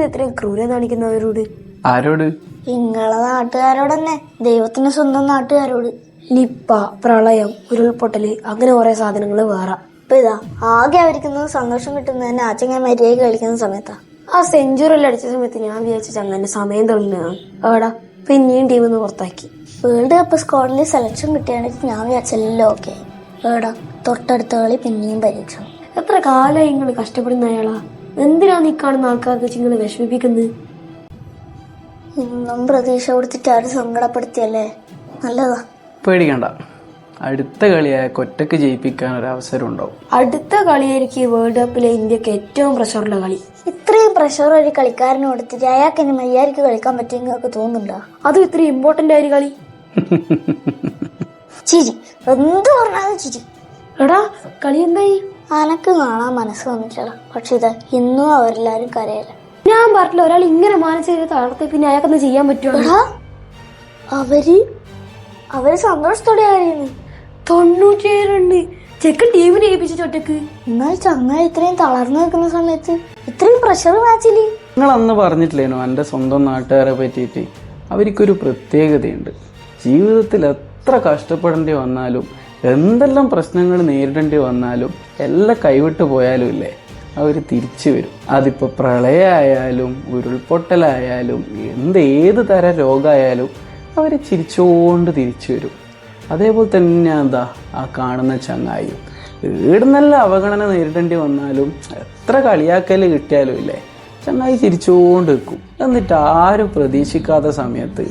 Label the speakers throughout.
Speaker 1: എന്തിനാ ഇത്രയും ക്രൂരത കാണിക്കുന്നവരോട്?
Speaker 2: ആരോട്?
Speaker 3: നിങ്ങളെ നാട്ടുകാരോട് തന്നെ, ദൈവത്തിന്റെ സ്വന്തം നാട്ടുകാരോട്.
Speaker 1: നിപ്പ, പ്രളയം, ഉരുൾപൊട്ടല്, അങ്ങനെ കുറെ സാധനങ്ങൾ വേറെ.
Speaker 3: ഇപ്പൊ ഇതാ ആകെ അവർക്കുന്നത് സന്തോഷം കിട്ടുന്നത് തന്നെ അച്ഛൻ മര്യാദ കളിക്കുന്ന സമയത്താ.
Speaker 1: ആ സെഞ്ചുറിയിൽ അടിച്ച സമയത്ത് ഞാൻ വിചാരിച്ച ചങ്ങനെ സമയം തെളിഞ്ഞതാണ്. എടാ പിന്നെയും ടീമിന്ന് പുറത്താക്കി.
Speaker 3: വേൾഡ് കപ്പ് സ്ക്വാഡിൽ സെലക്ഷൻ കിട്ടിയാണെങ്കിൽ ഞാൻ വിചാരിച്ചല്ലോ ഓക്കെ. ഏടാ തൊട്ടടുത്ത കളി പിന്നെയും പരീക്ഷ.
Speaker 1: എത്ര കാലമായി നിങ്ങൾ കഷ്ടപ്പെടുന്ന അയാളാ. എന്തിനാണ് ഈ കാണുന്ന ആൾക്കാർക്ക് നിങ്ങൾ വിഷമിപ്പിക്കുന്നത്?
Speaker 3: ഇന്നും പ്രതീക്ഷ കൊടുത്തിട്ട് ആരും സങ്കടപ്പെടുത്തിയല്ലേ. നല്ലതാ,
Speaker 2: പേടിക്കണ്ട. അടുത്ത കളിയായ ഒറ്റക്ക് ജയിപ്പിക്കാൻ ഒരു അവസരം ഉണ്ടാവും.
Speaker 1: അടുത്ത കളിയായിരിക്കും വേൾഡ് കപ്പിലെ ഇന്ത്യക്ക് ഏറ്റവും പ്രഷറുള്ള കളി.
Speaker 3: ഇത്രയും പ്രഷർ ഒരു കളിക്കാരന് കൊടുത്തിട്ട് അയാൾക്ക് ഇനി മര്യാദക്ക് കളിക്കാൻ പറ്റുമെന്നൊക്കെ തോന്നുന്നുണ്ടോ?
Speaker 1: അതും ഇത്രയും ഇമ്പോർട്ടന്റ് ആയ കളി.
Speaker 3: ചിരി, എന്ത് പറഞ്ഞാലും ചിരി.
Speaker 1: എടാ കളി എന്തായി?
Speaker 3: അനക്ക് കാണാൻ മനസ്സ് വന്നിട്ടില്ല. പക്ഷെ ഇത് ഇന്നും അവരെല്ലാരും കരയല്ല.
Speaker 1: ഞാൻ പറഞ്ഞില്ല, ഒരാൾ ഇങ്ങനെ മാനസിക തളർത്തി പിന്നെ അയാൾക്കൊന്നും ചെയ്യാൻ പറ്റുമോ?
Speaker 3: അവര് സന്തോഷത്തോടെ അറിയുന്നു.
Speaker 1: 97 റണ്ണ് ചെക്കൻ ടീമിനെ ഏൽപ്പിച്ചിട്ട് ഒറ്റക്ക്.
Speaker 3: എന്നാൽ ചങ്ങായി ഇത്രയും തളർന്നു നിൽക്കുന്ന സമയത്ത് ഇത്രയും പ്രഷർ മാച്ചില്.
Speaker 2: നിങ്ങൾ അന്ന് പറഞ്ഞിട്ടില്ലേനോ എന്റെ സ്വന്തം നാട്ടുകാരെ പറ്റിയിട്ട്? അവർക്കൊരു പ്രത്യേകതയുണ്ട്. ജീവിതത്തിൽ എത്ര കഷ്ടപ്പെടേണ്ടി വന്നാലും, എന്തെല്ലാം പ്രശ്നങ്ങൾ നേരിടേണ്ടി വന്നാലും, എല്ലാം കൈവിട്ട് പോയാലും ഇല്ലേ, അവർ തിരിച്ചു വരും. അതിപ്പോൾ പ്രളയമായാലും ഉരുൾപൊട്ടലായാലും ഏത് തരം രോഗമായാലും അവർ ചിരിച്ചുകൊണ്ട് തിരിച്ചു വരും. അതേപോലെ തന്നെ എന്താ ആ കാണുന്ന ചങ്ങായി നല്ല അവഗണന നേരിടേണ്ടി വന്നാലും, എത്ര കളിയാക്കൽ കിട്ടിയാലും ഇല്ലേ, ചങ്ങായി ചിരിച്ചുകൊണ്ട് നിൽക്കും. എന്നിട്ട് ആരും പ്രതീക്ഷിക്കാത്ത സമയത്ത്,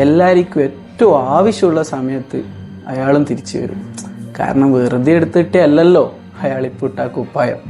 Speaker 2: എല്ലാവർക്കും ഏറ്റവും ആവശ്യമുള്ള സമയത്ത് അയാളും തിരിച്ചു വരും. കാരണം വെറുതെ എടുത്തിട്ടേ അല്ലല്ലോ അയാളിപ്പിട്ട കുപ്പായം.